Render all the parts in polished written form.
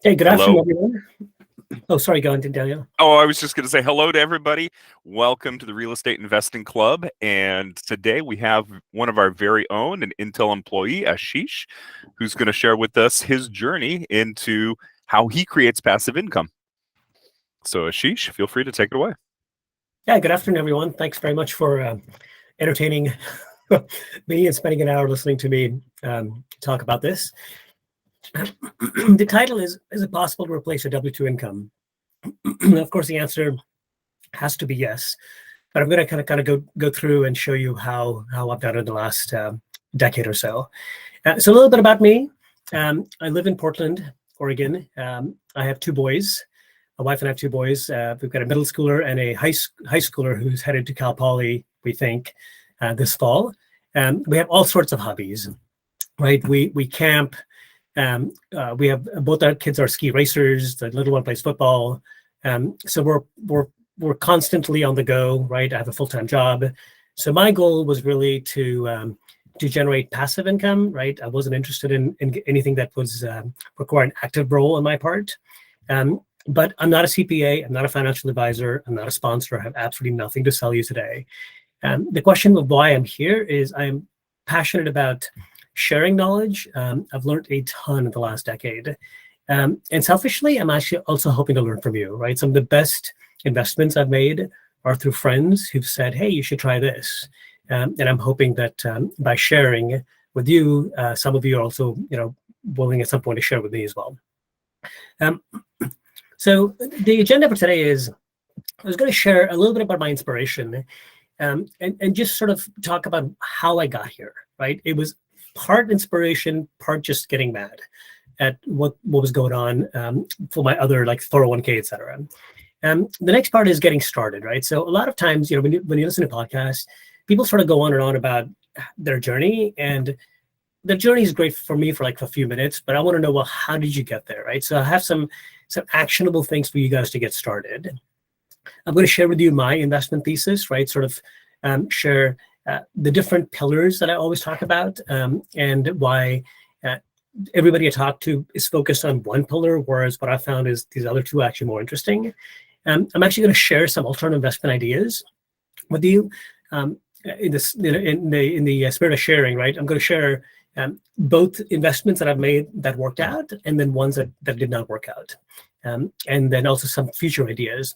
Hey, good afternoon, Hello. everyone. Oh, sorry, go on, Daniel. Oh, I was just going to say hello to everybody. Welcome to the Real Estate Investing Club. And today we have one of our very own, an Intel employee, Ashish, who's going to share with us his journey into how he creates passive income. So, Ashish, feel free to take it away. Yeah, good afternoon, everyone. Thanks very much for entertaining me and spending an hour listening to me talk about this. The title is it possible to replace your W-2 income? Of course, the answer has to be yes. But I'm going to kind of go through and show you how I've done it in the last decade or so. So a little bit about me. I live in Portland, Oregon. I have two boys. My wife and I have two boys. We've got a middle schooler and a high schooler who's headed to Cal Poly, we think, this fall. We have all sorts of hobbies, right? We camp. We have both our kids are ski racers. The little one plays football. So we're constantly on the go, right? I have a full-time job. So my goal was really to generate passive income, right? I wasn't interested in anything that was require an active role on my part. But I'm not a CPA, I'm not a financial advisor, I'm not a sponsor, I have absolutely nothing to sell you today. The question of why I'm here is I'm passionate about sharing knowledge. I've learned a ton in the last decade. And selfishly, I'm actually also hoping to learn from you, right? Some of the best investments I've made are through friends who've said, hey, you should try this. And I'm hoping that by sharing with you, some of you are also, willing at some point to share with me as well. So the agenda for today is I was going to share a little bit about my inspiration and just sort of talk about how I got here, right? It was part inspiration, part just getting mad at what was going on for my other like 401k, et cetera. The next part is getting started, right? So a lot of times, when you listen to podcasts, people sort of go on and on about their journey, and the journey is great for me for like a few minutes, but I want to know, well, how did you get there, right? So I have some actionable things for you guys to get started. I'm going to share with you my investment thesis, right? Sort of share the different pillars that I always talk about and why everybody I talk to is focused on one pillar, whereas what I found is these other two are actually more interesting. I'm actually going to share some alternative investment ideas with you in the spirit of sharing, right? I'm going to share both investments that I've made that worked out and then ones that did not work out. And then also some future ideas.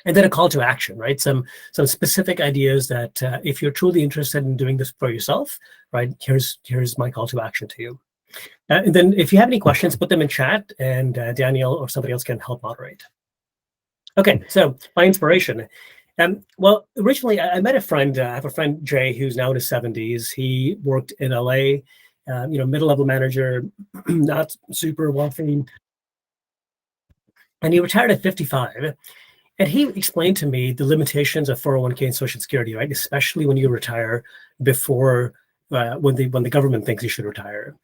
And then a call to action, right? Some specific ideas that if you're truly interested in doing this for yourself, right? Here's my call to action to you. And then if you have any questions, put them in chat and Daniel or somebody else can help moderate. Okay, so my inspiration. Well, originally I met a friend, I have a friend, Jay, who's now in his 70s. He worked in LA, middle-level manager, not super wealthy. And he retired at 55. And he explained to me the limitations of 401k and Social Security, right? Especially when you retire before when the government thinks you should retire.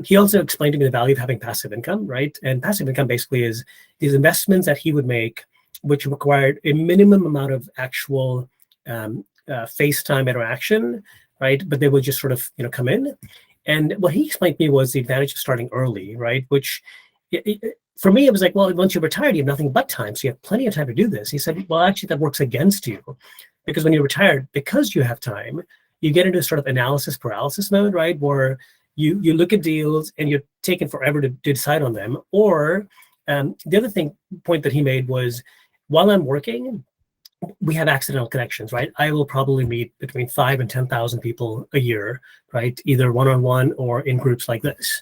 He also explained to me the value of having passive income, right? And passive income basically is these investments that he would make, which required a minimum amount of actual FaceTime interaction, right? But they would just sort of come in. And what he explained to me was the advantage of starting early, right? Which for me, it was like, well, once you're retired, you have nothing but time. So you have plenty of time to do this. He said, well, actually, that works against you. Because when you're retired, because you have time, you get into sort of analysis paralysis mode, right? Where you look at deals and you're taking forever to decide on them. Or the other point that he made was, while I'm working, we have accidental connections, right? I will probably meet between 5,000 and 10,000 people a year, right? Either one-on-one or in groups like this.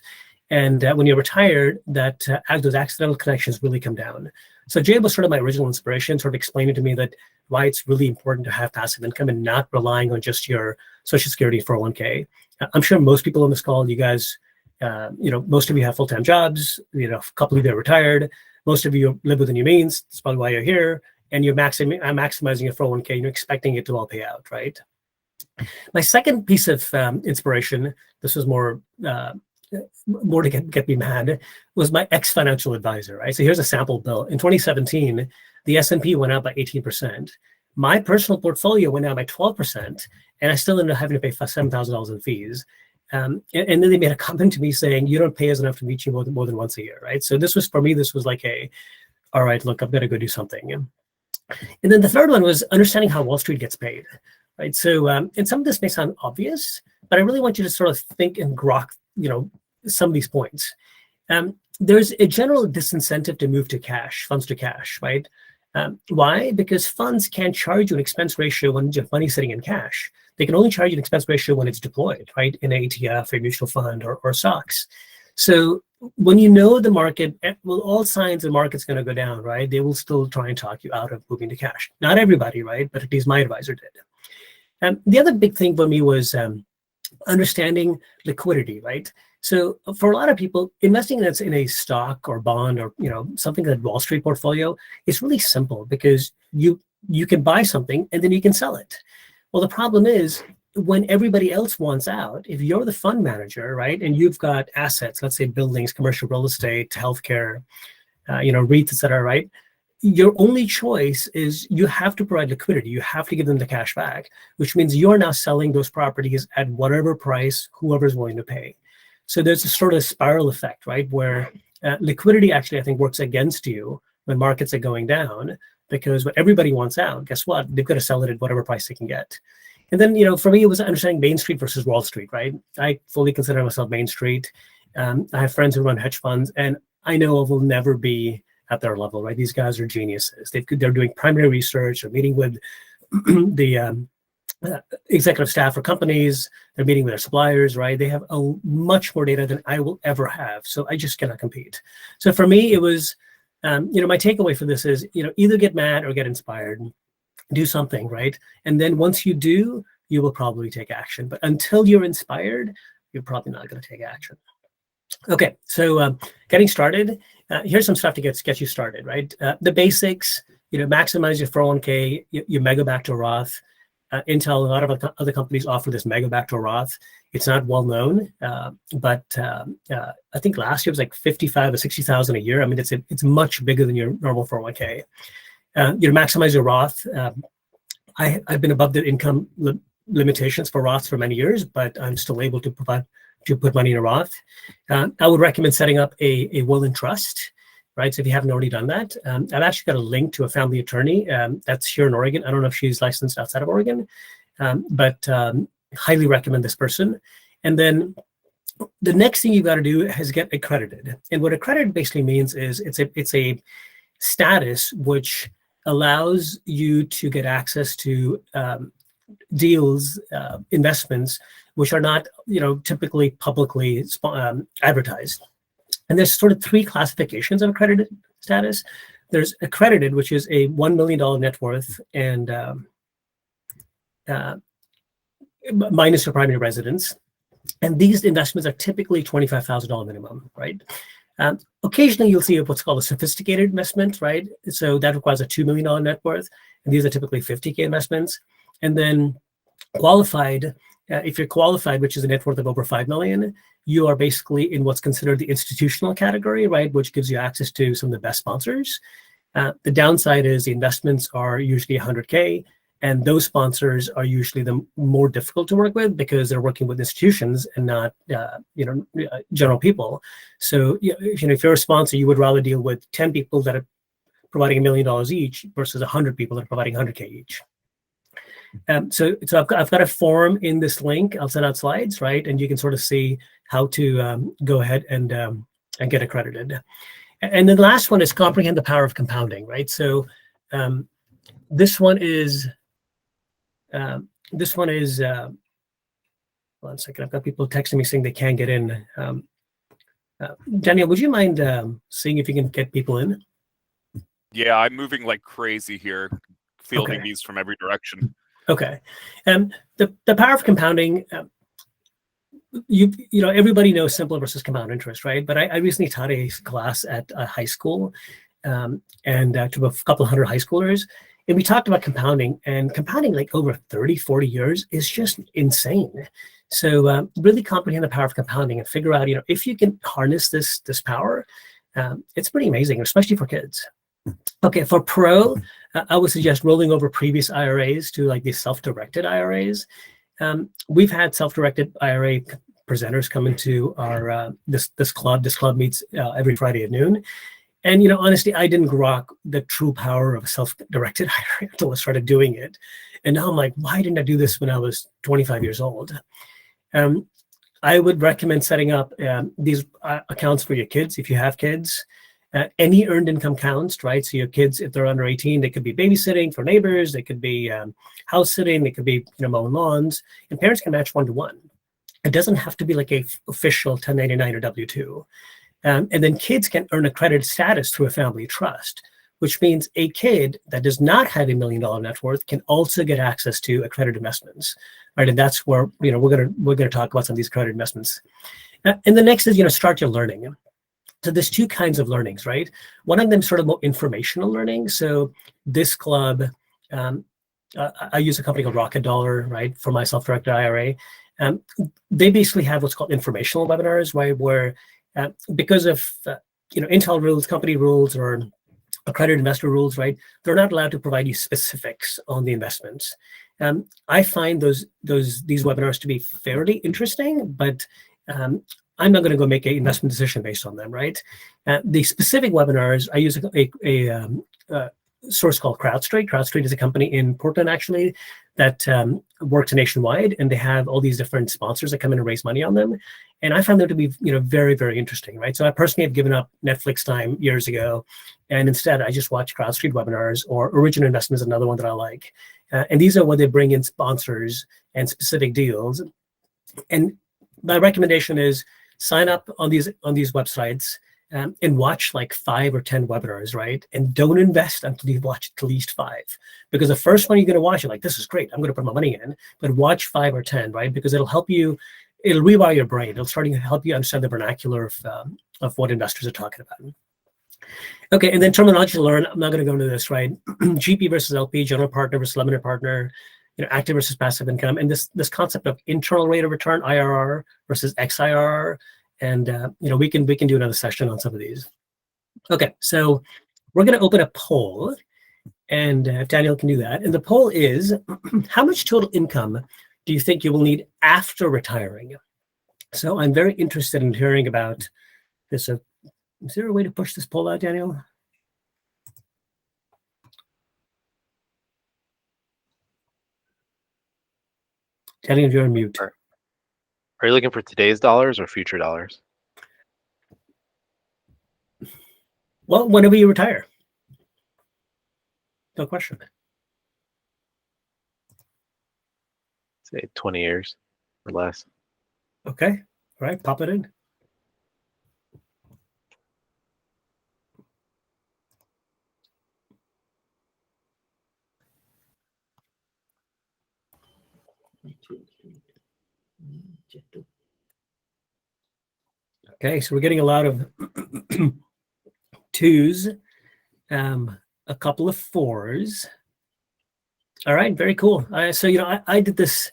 And when you're retired, that those accidental connections really come down. So Jay was sort of my original inspiration, sort of explaining to me that why it's really important to have passive income and not relying on just your Social Security 401k. I'm sure most people on this call, you guys, most of you have full-time jobs, a couple of you are retired. Most of you live within your means. That's probably why you're here. And you're maximizing your 401k, and you're expecting it to all pay out, right? My second piece of inspiration, this was more to get me mad, was my ex-financial advisor, right? So here's a sample bill. In 2017, the S&P went up by 18%. My personal portfolio went down by 12%, and I still ended up having to pay $7,000 in fees. And then they made a comment to me saying, you don't pay us enough to meet you more than once a year, right? So this was, for me, this was like all right, look, I've got to go do something. And then the third one was understanding how Wall Street gets paid, right? So, and some of this may sound obvious, but I really want you to sort of think and grok, some of these points. There's a general disincentive to move to cash, funds to cash, right? Why? Because funds can't charge you an expense ratio when you have money sitting in cash. They can only charge you an expense ratio when it's deployed, right? In an ETF, a mutual fund, or stocks. So when you know the market, well, all signs the market's going to go down, right? They will still try and talk you out of moving to cash. Not everybody, right? But at least my advisor did. The other big thing for me was understanding liquidity, right? So for a lot of people, investing that's in a stock or bond or something like Wall Street portfolio is really simple because you can buy something and then you can sell it. Well, the problem is when everybody else wants out, if you're the fund manager, right, and you've got assets, let's say buildings, commercial real estate, healthcare, REITs, et cetera, right? Your only choice is you have to provide liquidity. You have to give them the cash back, which means you're now selling those properties at whatever price whoever's willing to pay. So there's a sort of spiral effect, right, where liquidity actually, I think, works against you when markets are going down, because when everybody wants out, guess what? They've got to sell it at whatever price they can get. And then, for me, it was understanding Main Street versus Wall Street, right? I fully consider myself Main Street. I have friends who run hedge funds, and I know I will never be at their level, right? These guys are geniuses. They're doing primary research, they're meeting with the executive staff for companies, they're meeting with their suppliers, right? They have a much more data than I will ever have. So I just cannot compete. So for me, it was, my takeaway for this is, either get mad or get inspired. Do something, right? And then once you do, you will probably take action. But until you're inspired, you're probably not going to take action. Okay, so getting started. Here's some stuff to get you started, right? The basics, maximize your 401k, your mega back to Roth. Intel, a lot of other companies offer this mega back to Roth. It's not well known, but I think last year it was like 55 or 60,000 a year. I mean, it's much bigger than your normal 401k. Maximize your Roth. I've been above the income limitations for Roths for many years, but I'm still able to put money in a Roth. I would recommend setting up a will and trust, right? So if you haven't already done that, I've actually got a link to a family attorney that's here in Oregon. I don't know if she's licensed outside of Oregon, but highly recommend this person. And then the next thing you've got to do is get accredited. And what accredited basically means is it's a status which allows you to get access to deals, investments, which are not, typically publicly advertised. And there's sort of three classifications of accredited status. There's accredited, which is a $1 million net worth and minus your primary residence. And these investments are typically $25,000 minimum, right? Occasionally, you'll see what's called a sophisticated investment, right? So that requires a $2 million net worth, and these are typically 50K investments. And then qualified, if you're qualified, which is a net worth of over 5 million, you are basically in what's considered the institutional category, right? Which gives you access to some of the best sponsors. The downside is the investments are usually 100K, and those sponsors are usually the more difficult to work with because they're working with institutions and not, general people. So, if you're a sponsor, you would rather deal with 10 people that are providing $1 million each versus 100 people that are providing 100K each. So I've got a form in this link. I'll send out slides, right? And you can sort of see how to go ahead and get accredited. And then the last one is comprehend the power of compounding, right? So this one is, one second, I've got people texting me saying they can't get in. Daniel, would you mind seeing if you can get people in? Yeah, I'm moving like crazy here, fielding these from every direction. Okay. The power of compounding, everybody knows simple versus compound interest, right? But I recently taught a class at a high school and to a couple hundred high schoolers. And we talked about compounding, and compounding like over 30, 40 years is just insane. So really comprehend the power of compounding and figure out, if you can harness this power, it's pretty amazing, especially for kids. Okay, for pro, I would suggest rolling over previous IRAs to like these self-directed IRAs. We've had self-directed IRA presenters come into our this club. This club meets every Friday at noon. And honestly, I didn't grok the true power of self-directed IRA until I started doing it. And now I'm like, why didn't I do this when I was 25 years old? I would recommend setting up these accounts for your kids if you have kids. Any earned income counts, right? So your kids, if they're under 18, they could be babysitting for neighbors, they could be house sitting, they could be mowing lawns, and parents can match 1-to-1. It doesn't have to be like a official 1099 or W-2. And then kids can earn accredited status through a family trust, which means a kid that does not have $1 million net worth can also get access to accredited investments, right? And that's where we're gonna talk about some of these accredited investments. And the next is start your learning. So there's two kinds of learnings, right? One of them is sort of more informational learning. So this club, I use a company called Rocket Dollar, right, for my self-directed IRA. They basically have what's called informational webinars, right, where because of Intel rules, company rules, or accredited investor rules, right, they're not allowed to provide you specifics on the investments. I find these webinars to be fairly interesting, but I'm not going to go make an investment decision based on them, right? The specific webinars, I use a source called CrowdStreet. CrowdStreet is a company in Portland, actually, that works nationwide, and they have all these different sponsors that come in and raise money on them. And I found them to be, very, very interesting, right? So I personally have given up Netflix time years ago, and instead I just watch CrowdStreet webinars, or Original Investment is another one that I like. And these are where they bring in sponsors and specific deals. And my recommendation is sign up on these websites and watch like 5 or 10 webinars, right? And don't invest until you've watched at least 5. Because the first one you're going to watch, you're like, this is great, I'm going to put my money in. But watch 5 or 10, right? Because it'll help you, it'll rewire your brain. It'll start to help you understand the vernacular of what investors are talking about. Okay, and then terminology to learn. I'm not going to go into this, right? GP versus LP, general partner versus limited partner, active versus passive income, and this concept of internal rate of return, IRR, versus XIRR. And we can do another session on some of these. Okay, so we're going to open a poll, and if Daniel can do that. And the poll is, how much total income do you think you will need after retiring? So I'm very interested in hearing about this. Is there a way to push this poll out, Daniel? Daniel, you're on mute. Are you looking for today's dollars or future dollars? Well, whenever you retire. No question. Say 20 years or less. Okay. All right. Pop it in. Okay, so we're getting a lot of 2s, a couple of 4s. All right, very cool. So I did this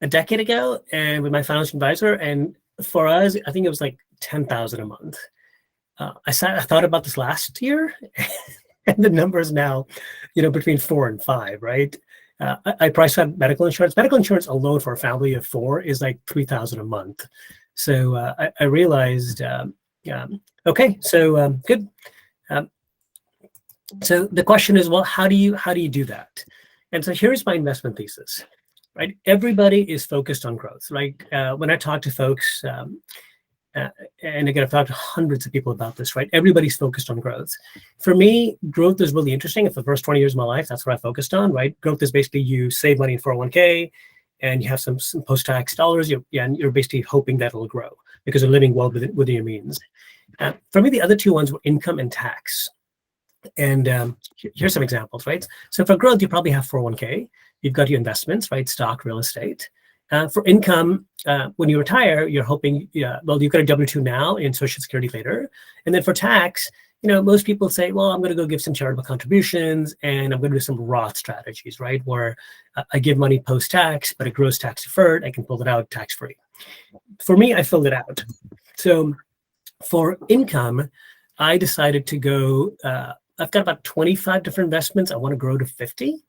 a decade ago, and with my financial advisor, and for us, I think it was like $10,000 a month. I thought about this last year, and the number is now, between 4 and 5, right? I priced out medical insurance. Medical insurance alone for a family of 4 is like $3,000 a month. So I realized, okay, so good. So the question is, well, how do you do that? And so here's my investment thesis, right? Everybody is focused on growth, right? When I talk to folks, and again, I've talked to hundreds of people about this, right? Everybody's focused on growth. For me, growth is really interesting. For the first 20 years of my life, that's what I focused on, right? Growth is basically you save money in 401k, and you have some post-tax dollars, and you're basically hoping that it'll grow because you're living well within your means. For me, the other two ones were income and tax. And here's some examples, right? So for growth, you probably have 401k. You've got your investments, right? Stock, real estate. For income, when you retire, you're hoping, well, you've got a W-2 now and Social Security later. And then for tax, most people say, well, I'm going to go give some charitable contributions and I'm going to do some Roth strategies, right? Where I give money post-tax, but it grows tax deferred. I can pull it out tax-free. For me, I filled it out. So for income, I decided to go, I've got about 25 different investments. I want to grow to 50.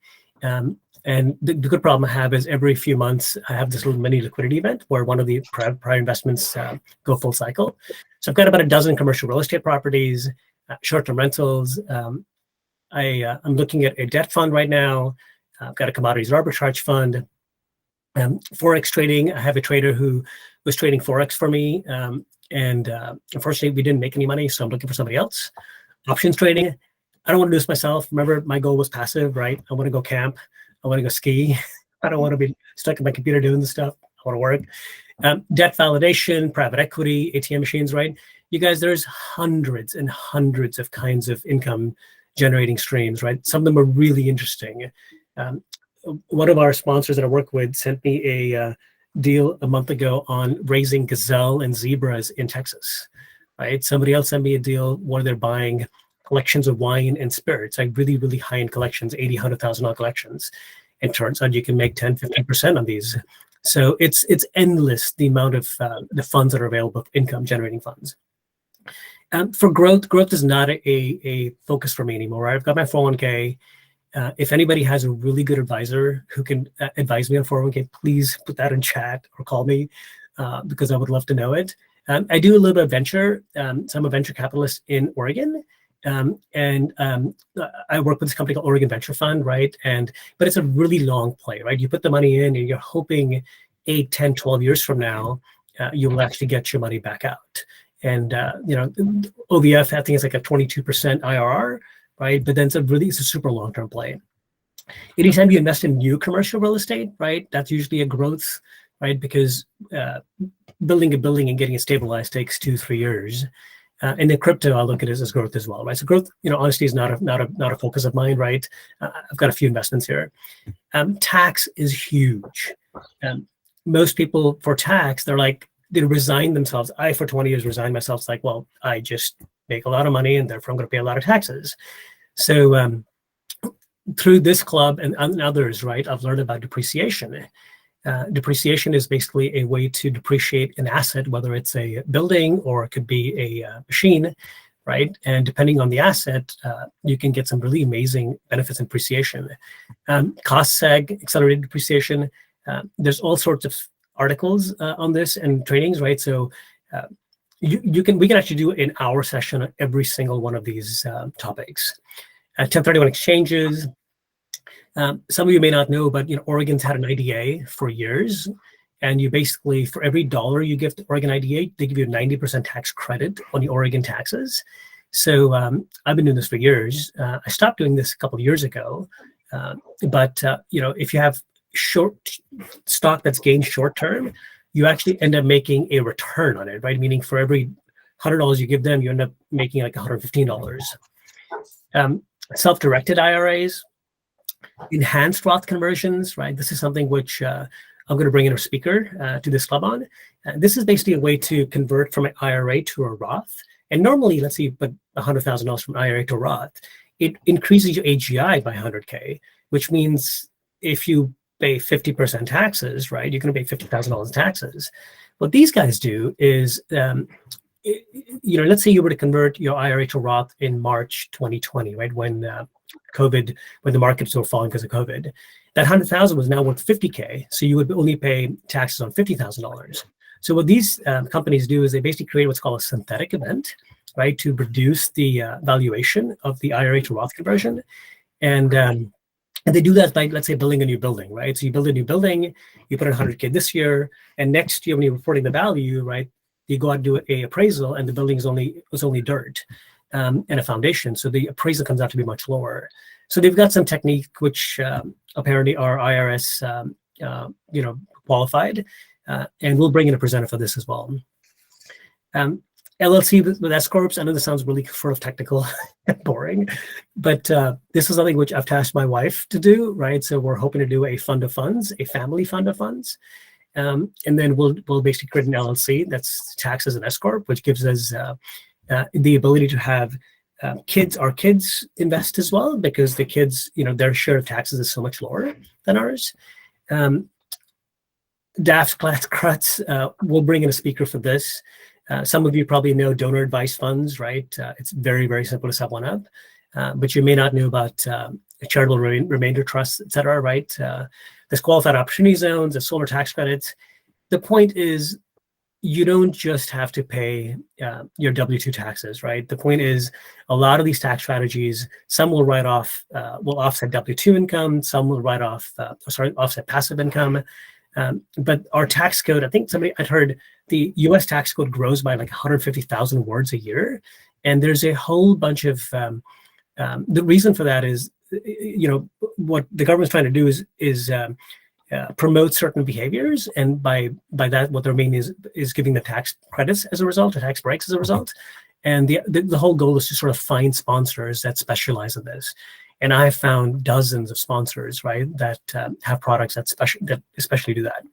And the good problem I have is every few months I have this little mini liquidity event where one of the prior investments go full cycle. So I've got about a dozen commercial real estate properties, short-term rentals. I'm looking at a debt fund right now. I've got a commodities arbitrage fund. Forex trading, I have a trader who was trading Forex for me. And unfortunately, we didn't make any money, so I'm looking for somebody else. Options trading, I don't want to do this myself. Remember, my goal was passive, right? I want to go camp. I want to go ski. I don't want to be stuck at my computer doing this stuff. I want to work. Debt validation, private equity, ATM machines, right? You guys, there's hundreds and hundreds of kinds of income generating streams, right? Some of them are really interesting. One of our sponsors that I work with sent me a deal a month ago on raising gazelle and zebras in Texas, right? Somebody else sent me a deal where they're buying collections of wine and spirits, like really, really high-end collections, $80,000, $100,000 collections. And turns out you can make 10, 15% on these. So it's endless, the amount of the funds that are available, income-generating funds. For growth is not a focus for me anymore. I've got my 401k. If anybody has a really good advisor who can advise me on 401k, please put that in chat or call me because I would love to know it. I do a little bit of venture. So I'm a venture capitalist in Oregon. And I work with this company called Oregon Venture Fund, right? But it's a really long play, right? You put the money in and you're hoping 8, 10, 12 years from now, you will actually get your money back out. And, OVF, I think it's like a 22% IRR, right? But then it's a super long-term play. Anytime you invest in new commercial real estate, right? That's usually a growth, right? Because building a building and getting it stabilized takes 2-3 years. And in crypto, I look at it as growth as well, right? So growth, honestly, is not a focus of mine, right? I've got a few investments here. Tax is huge. Most people for tax, they resign themselves. I, for 20 years, resigned myself. It's like, well, I just make a lot of money and therefore I'm going to pay a lot of taxes. So through this club and others, right, I've learned about depreciation. Depreciation is basically a way to depreciate an asset, whether it's a building or it could be a machine, right? And depending on the asset, you can get some really amazing benefits in depreciation. Cost seg, accelerated depreciation. There's all sorts of articles on this and trainings, right? So we can actually do an hour session on every single one of these topics. 1031 exchanges. Some of you may not know, but Oregon's had an IDA for years, and you basically, for every dollar you give to Oregon IDA, they give you a 90% tax credit on the Oregon taxes. So I've been doing this for years. I stopped doing this a couple of years ago, but if you have short stock that's gained short term, you actually end up making a return on it, right? Meaning for every $100 you give them, you end up making like $115. Self-directed IRAs. Enhanced Roth conversions, right? This is something which I'm going to bring in a speaker to this club on. This is basically a way to convert from an IRA to a Roth. And normally, let's say you put $100,000 from IRA to Roth, it increases your AGI by 100K, which means if you pay 50% taxes, right, you're going to pay $50,000 in taxes. What these guys do is, let's say you were to convert your IRA to Roth in March 2020, right, when the markets were falling because of COVID. That 100,000 was now worth 50K, so you would only pay taxes on $50,000. So what these companies do is they basically create what's called a synthetic event, right, to reduce the valuation of the IRA to Roth conversion. And they do that by, let's say, building a new building, right? So you build a new building, you put in 100K this year, and next year when you're reporting the value, right, you go out and do an appraisal, and the building was only dirt and a foundation, so the appraisal comes out to be much lower. So they've got some technique which apparently are IRS, qualified, and we'll bring in a presenter for this as well. LLC with S corps. I know this sounds really sort of technical and boring, but this is something which I've tasked my wife to do, right? So we're hoping to do a fund of funds, a family fund of funds. And then we'll basically create an LLC that's taxed as an S corp, which gives us the ability to have our kids invest as well, because the kids, their share of taxes is so much lower than ours. DAFs, CRUTs, we'll bring in a speaker for this. Some of you probably know donor advised funds, right? It's very, very simple to set one up, but you may not know about charitable remainder trusts, et cetera, right? There's qualified opportunity zones, there's solar tax credits. The point is, you don't just have to pay your W-2 taxes, right? The point is, a lot of these tax strategies, some will will offset W-2 income, some will offset passive income. But our tax code, I think I'd heard the US tax code grows by like 150,000 words a year. And there's a whole bunch of, the reason for that is, what the government's trying to do is promote certain behaviors, and by that, what they're meaning is giving the tax credits as a result, or tax breaks as a result. And the whole goal is to sort of find sponsors that specialize in this. And I found dozens of sponsors, right, that have products that especially do that.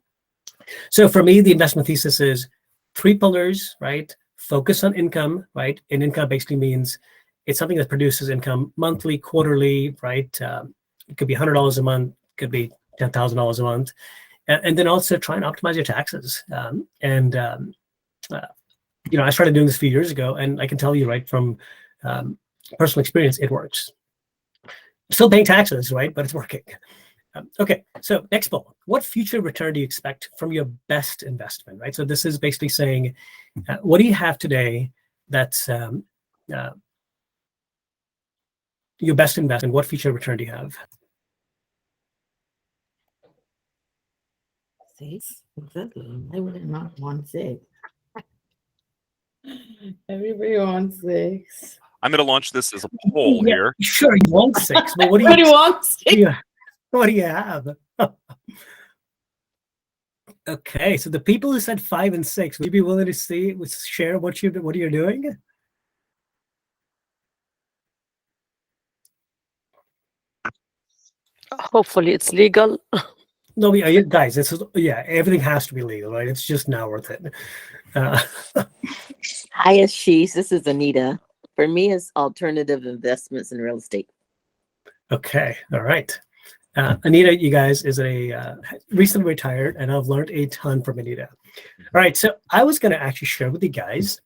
So for me, the investment thesis is 3 pillars, right? Focus on income, right? And income basically means it's something that produces income monthly, quarterly, right? It could be $100 a month, could be $10,000 a month, and then also try and optimize your taxes. I started doing this a few years ago, and I can tell you, right, from personal experience, it works. Still paying taxes, right, but it's working. Okay, so next bullet. What future return do you expect from your best investment, right? So this is basically saying, what do you have today that's your best investment? What future return do you have? Exactly. I would not want 6. Everybody wants 6. I'm going to launch this as a poll here. Sure, you want 6, but what do you? Everybody wants 6. Yeah. What do you have? Okay, so the people who said 5 and 6, would you be willing to share what you're doing? Hopefully it's legal. No, guys, everything has to be legal, right? It's just not worth it. Hi, Ashish. This is Anita. For me, it's alternative investments in real estate. Okay, all right. Anita, you guys, is recently retired, and I've learned a ton from Anita. All right, so I was going to actually share with you guys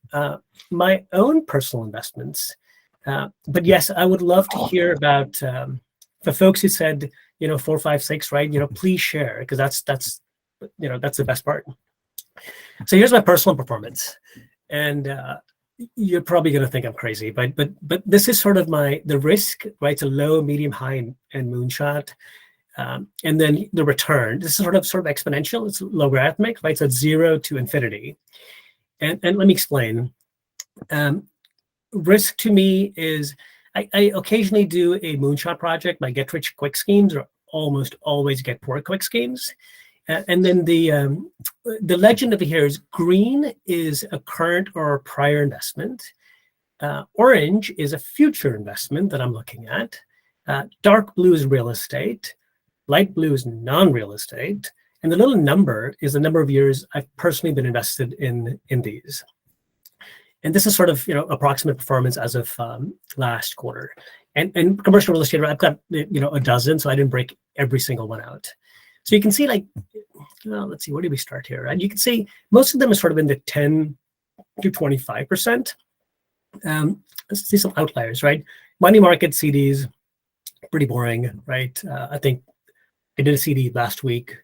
my own personal investments. But yes, I would love to hear about the folks who said, 4, 5, 6, right? Please share, because that's the best part. So here's my personal performance, and you're probably going to think I'm crazy, but this is sort of the risk, right? So low, medium, high, and moonshot, and then the return. This is sort of exponential. It's logarithmic, right? So it's 0 to infinity, and let me explain. Risk to me is I occasionally do a moonshot project. My get rich quick schemes or almost always get poor quick schemes. And then the legend over here is green is a current or a prior investment. Orange is a future investment that I'm looking at. Dark blue is real estate. Light blue is non-real estate. And the little number is the number of years I've personally been invested in these. And this is sort of, approximate performance as of last quarter. And commercial real estate, I've got, a dozen, so I didn't break every single one out. So you can see, let's see, where do we start here? And you can see most of them are sort of in the 10 to 25%. Let's see some outliers, right? Money market CDs, pretty boring, right? I think I did a CD last week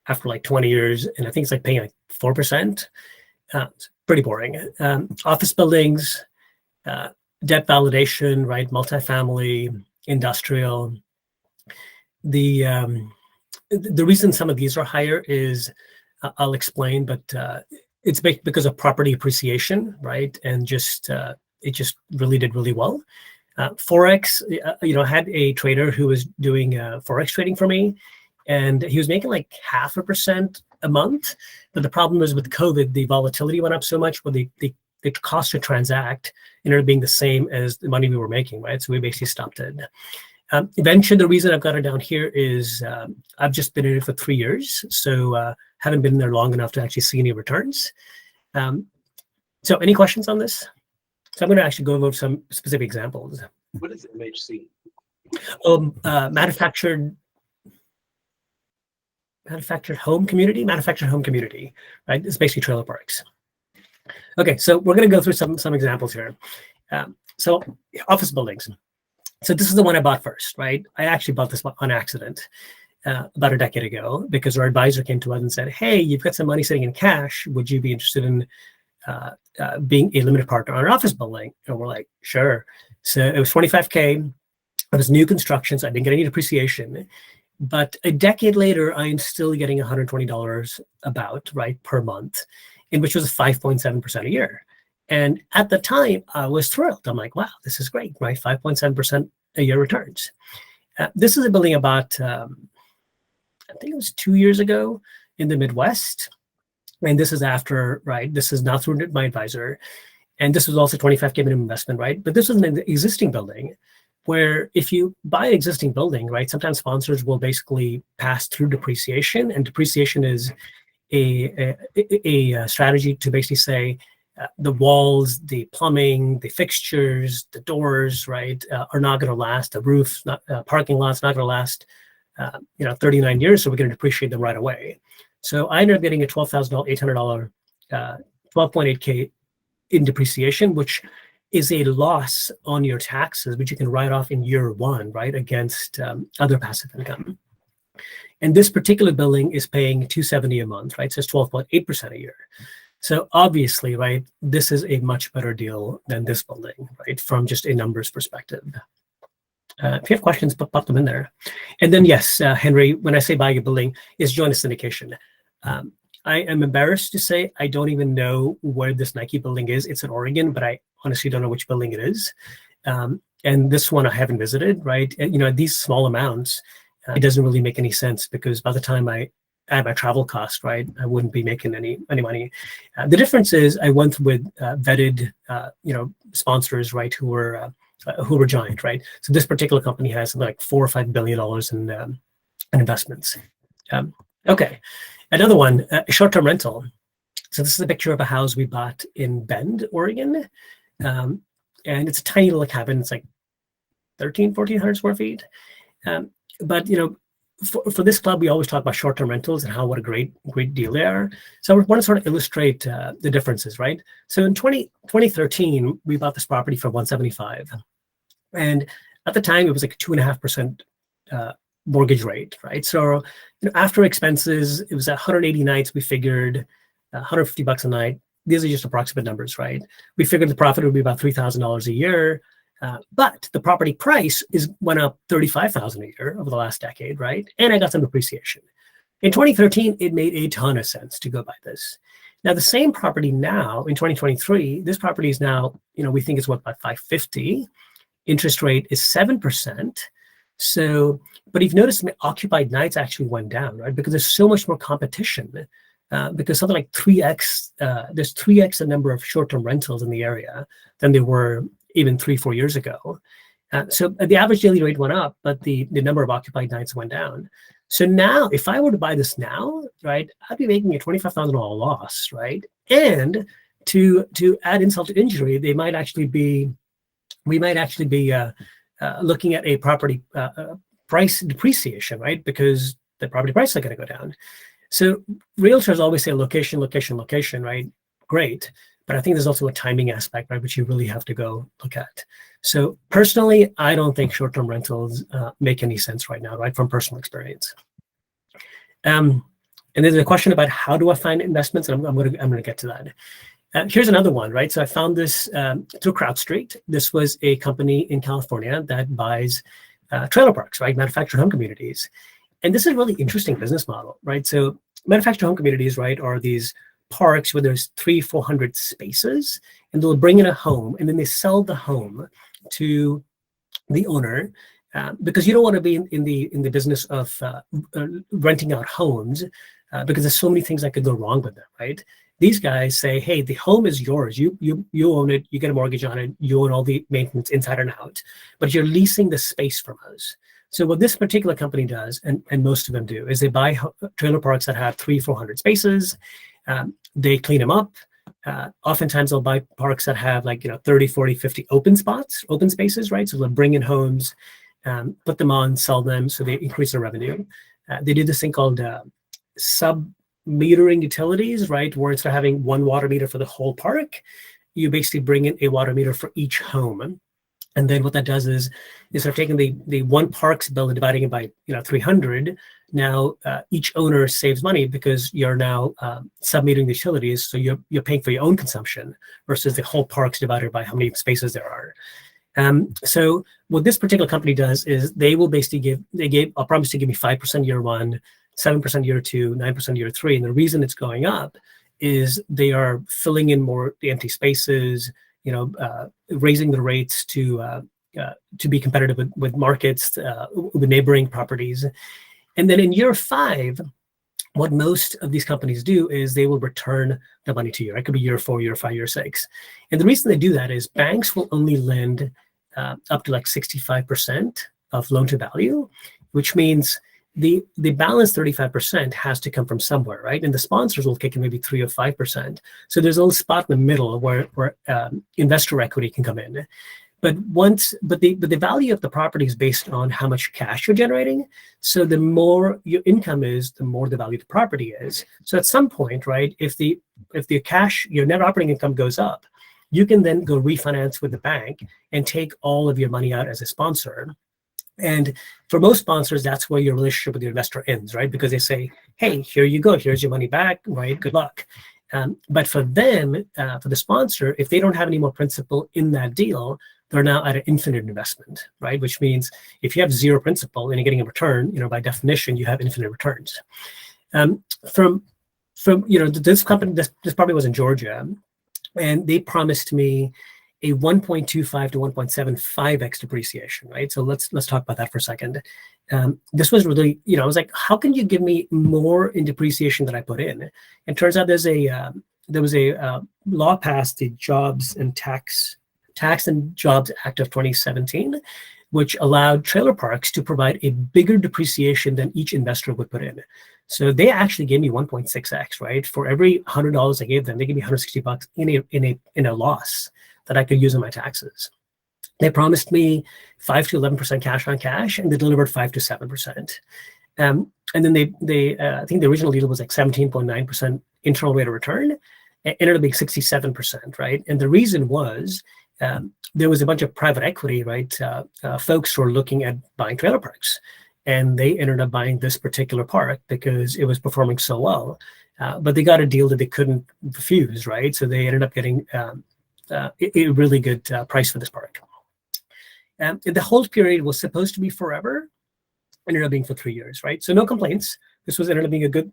after 20 years, and I think it's paying 4%. It's pretty boring. Office buildings, debt validation, right? Multifamily, industrial. The reason some of these are higher is, I'll explain, but it's because of property appreciation, right? And it just really did really well. Forex, I had a trader who was doing Forex trading for me, and he was making 0.5% a month. But the problem was with COVID, the volatility went up so much, where the cost to transact ended up being the same as the money we were making, right? So we basically stopped it. Eventually, the reason I've got it down here is I've just been in it for 3 years, so haven't been there long enough to actually see any returns. So any questions on this? So I'm going to actually go over some specific examples. What is MHC? Manufactured home community, right? It's basically trailer parks. Okay, so we're going to go through some examples here. So office buildings. So this is the one I bought first, right? I actually bought this one on accident about a decade ago because our advisor came to us and said, hey, you've got some money sitting in cash. Would you be interested in being a limited partner on an office building? And we're like, sure. So it was $25K. It was new construction, so I didn't get any depreciation. But a decade later, I'm still getting $120 about, right, per month, in which was 5.7% a year. And at the time, I was thrilled. I'm like, wow, this is great, right? 5.7% a year returns. This is a building about, I think it was 2 years ago in the Midwest. And this is after, right? This is not through my advisor. And this was also 25K minimum investment, right? But this was an existing building where if you buy an existing building, right, sometimes sponsors will basically pass through depreciation. And depreciation is a strategy to basically say, the walls, the plumbing, the fixtures, the doors, right, are not going to last. The roof, parking lot's not going to last, 39 years. So we're going to depreciate them right away. So I ended up getting a $12,800, 12.8K in depreciation, which is a loss on your taxes, which you can write off in year one, right, against other passive income. And this particular building is paying $270 a month, right? So it's 12.8% a year. So obviously, right, this is a much better deal than this building, right, from just a numbers perspective. If you have questions, pop them in there. And then, yes, Henry, when I say buying a building, is join a syndication. I am embarrassed to say I don't even know where this Nike building is. It's in Oregon, but I honestly don't know which building it is. And this one I haven't visited, right? And, at these small amounts, it doesn't really make any sense because by the time I add my travel cost, right, I wouldn't be making any money. The difference is I went with vetted, sponsors, right, who were giant, right? So this particular company has like $4 or $5 billion in investments. Okay, another one, short-term rental. So this is a picture of a house we bought in Bend, Oregon, and it's a tiny little cabin. It's like 1,400 square feet. But for this club, we always talk about short-term rentals and what a great deal they are. So I want to sort of illustrate the differences, right? So in 2013, we bought this property for $175, and at the time it was like 2.5% mortgage rate, right? So after expenses, it was 180 nights. We figured $150 a night. These are just approximate numbers, right? We figured the profit would be about $3,000 a year. But the property price went up $35,000 a year over the last decade, right? And I got some appreciation. In 2013, it made a ton of sense to go buy this. Now, the same property now in 2023, this property is now, we think it's about $550. Interest rate is 7%. So, but you've noticed occupied nights actually went down, right? Because there's so much more competition. Because something like 3x, there's 3x the number of short-term rentals in the area than there were even 3-4 years ago. So the average daily rate went up, but the number of occupied nights went down. So now, if I were to buy this now, right, I'd be making a $25,000 loss, right? And to add insult to injury, we might actually be looking at a property price depreciation, right? Because the property prices are going to go down. So realtors always say location, location, location, right? Great. But I think there's also a timing aspect, right, which you really have to go look at. So personally, I don't think short-term rentals make any sense right now, right, from personal experience. And there's a question about how do I find investments, and I'm going to get to that. Here's another one, right? So I found this through CrowdStreet. This was a company in California that buys trailer parks, right, manufactured home communities. And this is a really interesting business model, right? So manufactured home communities, right, are these parks where there's 300-400 spaces, and they'll bring in a home and then they sell the home to the owner because you don't want to be in the business of renting out homes because there's so many things that could go wrong with them, right? These guys say, hey, the home is yours. You own it. You get a mortgage on it. You own all the maintenance inside and out, but you're leasing the space from us. So what this particular company does, and most of them do, is they buy trailer parks that have 300-400 spaces. They clean them up. Oftentimes they'll buy parks that have 30, 40, 50 open spaces, right? So they'll bring in homes, put them on, sell them, so they increase their revenue. They do this thing called sub-metering utilities, right? Where instead of having one water meter for the whole park, you basically bring in a water meter for each home. And then what that does is instead of taking the one park's bill and dividing it by 300, now each owner saves money because you're now submetering the utilities, so you're paying for your own consumption versus the whole park's divided by how many spaces there are. So what this particular company does is they will basically I'll promise to give me 5% year one, 7% year two, 9% year three, and the reason it's going up is they are filling in more the empty spaces, raising the rates to be competitive with markets, with neighboring properties. And then in year five, what most of these companies do is they will return the money to you. It could be year 4, year 5, year 6. And the reason they do that is banks will only lend up to like 65% of loan to value, which means the balance 35% has to come from somewhere, right? And the sponsors will kick in maybe 3 or 5%. So there's a little spot in the middle where investor equity can come in. But the value of the property is based on how much cash you're generating. So the more your income is, the more the value of the property is. So at some point, right, if the cash, your net operating income goes up, you can then go refinance with the bank and take all of your money out as a sponsor. And for most sponsors, that's where your relationship with your investor ends, right? Because they say, hey, here you go, here's your money back, right? Good luck. But for them, for the sponsor, if they don't have any more principal in that deal, they're now at an infinite investment, right? Which means if you have zero principal and you're getting a return, by definition, you have infinite returns. From this company, this probably was in Georgia, and they promised me a 1.25 to 1.75x depreciation, right? So let's talk about that for a second. This was really, I was like, how can you give me more in depreciation than I put in? And turns out there was a law passed, the Tax and Jobs Act of 2017, which allowed trailer parks to provide a bigger depreciation than each investor would put in. So they actually gave me 1.6x, right? For every $100 I gave them, they gave me $160 in a loss that I could use in my taxes. They promised me 5 to 11% cash on cash, and they delivered 5 to 7%. And then they I think the original deal was like 17.9% internal rate of return. It ended up being 67%, right? And the reason was there was a bunch of private equity, right? Folks who were looking at buying trailer parks, and they ended up buying this particular park because it was performing so well. But they got a deal that they couldn't refuse, right? So they ended up getting a really good price for this park. The hold period was supposed to be forever, ended up being for 3 years, right? So no complaints. This ended up being a good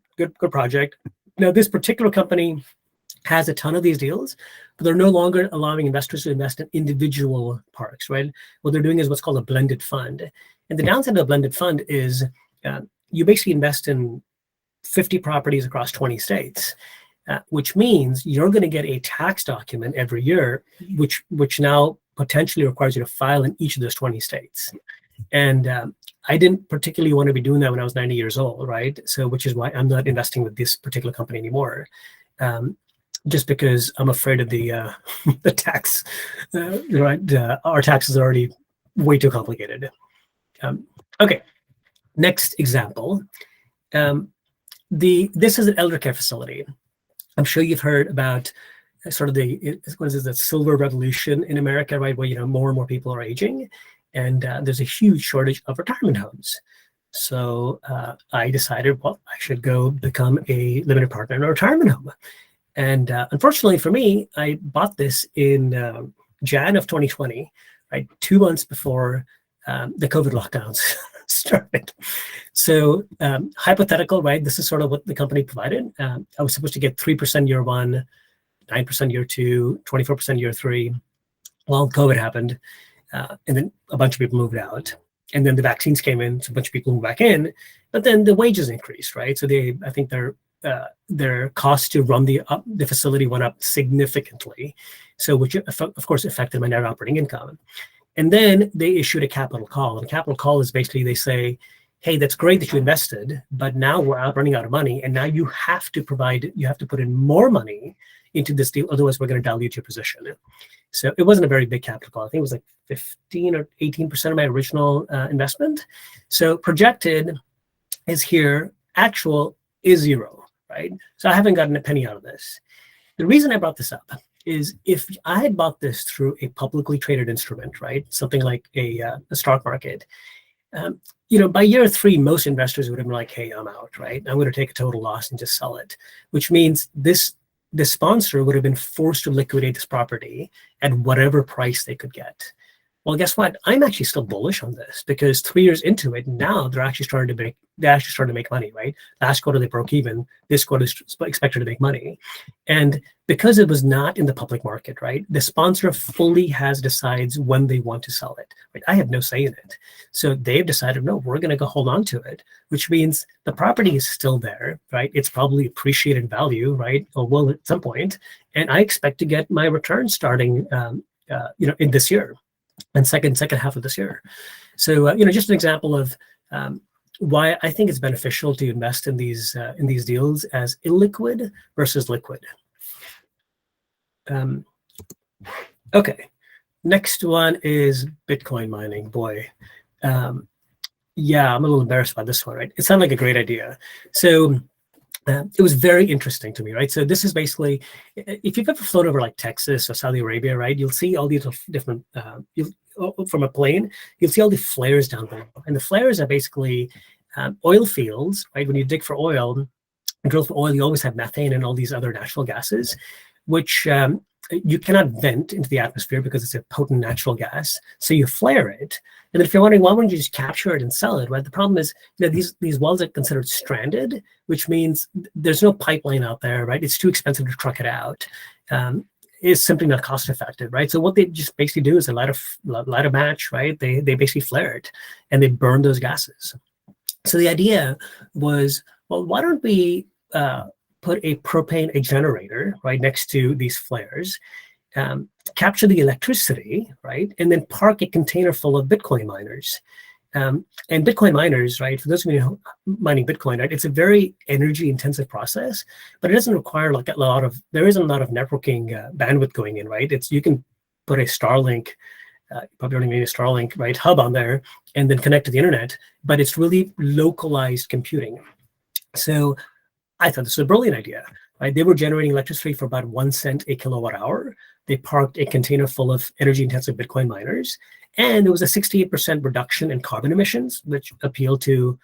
project. Now, this particular company has a ton of these deals, but they're no longer allowing investors to invest in individual parks, right? What they're doing is what's called a blended fund. And the downside of a blended fund is you basically invest in 50 properties across 20 states, which means you're going to get a tax document every year, which now potentially requires you to file in each of those 20 states. And I didn't particularly want to be doing that when I was 90 years old, right? So, which is why I'm not investing with this particular company anymore. Just because I'm afraid of the tax, right? Our taxes are already way too complicated. Okay, next example. This is an elder care facility. I'm sure you've heard about sort of the silver revolution in America, right? Where more and more people are aging, and there's a huge shortage of retirement homes. So I decided, well, I should go become a limited partner in a retirement home. And unfortunately for me, I bought this in Jan of 2020, right? 2 months before the COVID lockdowns started. So hypothetical, right? This is sort of what the company provided. I was supposed to get 3% year one, 9% year two, 24% year three. Well, COVID happened, and then a bunch of people moved out. And then the vaccines came in, so a bunch of people moved back in. But then the wages increased, right? So I think their cost to run the facility went up significantly, so which of course affected my net operating income. And then they issued a capital call. And a capital call is basically they say, hey, that's great that you invested, but now we're running out of money, and now you have to put in more money into this deal, otherwise we're going to dilute your position. So it wasn't a very big capital call. I think it was like 15 or 18% of my original investment. So projected is here, actual is 0, right? So I haven't gotten a penny out of this. The reason I brought this up is if I had bought this through a publicly traded instrument, right, something like a stock market, by year 3, most investors would have been like, hey, I'm out, right? I'm going to take a total loss and just sell it, which means the sponsor would have been forced to liquidate this property at whatever price they could get. Well, guess what? I'm actually still bullish on this because 3 years into it, now they're actually starting to make money, right? Last quarter they broke even. This quarter is expected to make money. And because it was not in the public market, right? The sponsor fully decides when they want to sell it. Right? I have no say in it. So they've decided, no, we're going to go hold on to it, which means the property is still there, right? It's probably appreciated value, right? Or will at some point. And I expect to get my return starting, in this year. And second half of this year. So, just an example of why I think it's beneficial to invest in these deals as illiquid versus liquid. Okay, next one is Bitcoin mining. Boy, yeah, I'm a little embarrassed by this one, right? It sounded like a great idea. So it was very interesting to me, right? So this is basically, if you've ever flown over like Texas or Saudi Arabia, right, you'll see all these different, from a plane, you'll see all the flares down below. And the flares are basically oil fields, right? When you dig for oil and drill for oil, you always have methane and all these other natural gases, which you cannot vent into the atmosphere because it's a potent natural gas. So you flare it. And then if you're wondering, why wouldn't you just capture it and sell it, right? The problem is, these wells are considered stranded, which means there's no pipeline out there, right? It's too expensive to truck it out. It's simply not cost effective, right? So what they just basically do is they light a match, right? They basically flare it and they burn those gases. So the idea was, well, why don't we put a generator right next to these flares, capture the electricity, right, and then park a container full of Bitcoin miners. And Bitcoin miners, right, for those of you who mining Bitcoin, right, it's a very energy intensive process, but it doesn't require there isn't a lot of networking bandwidth going in, right? You can put a Starlink, probably don't even need a Starlink, right, hub on there and then connect to the internet, but it's really localized computing. So I thought this was a brilliant idea, right? They were generating electricity for about 1 cent a kilowatt hour. They parked a container full of energy-intensive Bitcoin miners, and there was a 68% reduction in carbon emissions, which appealed to,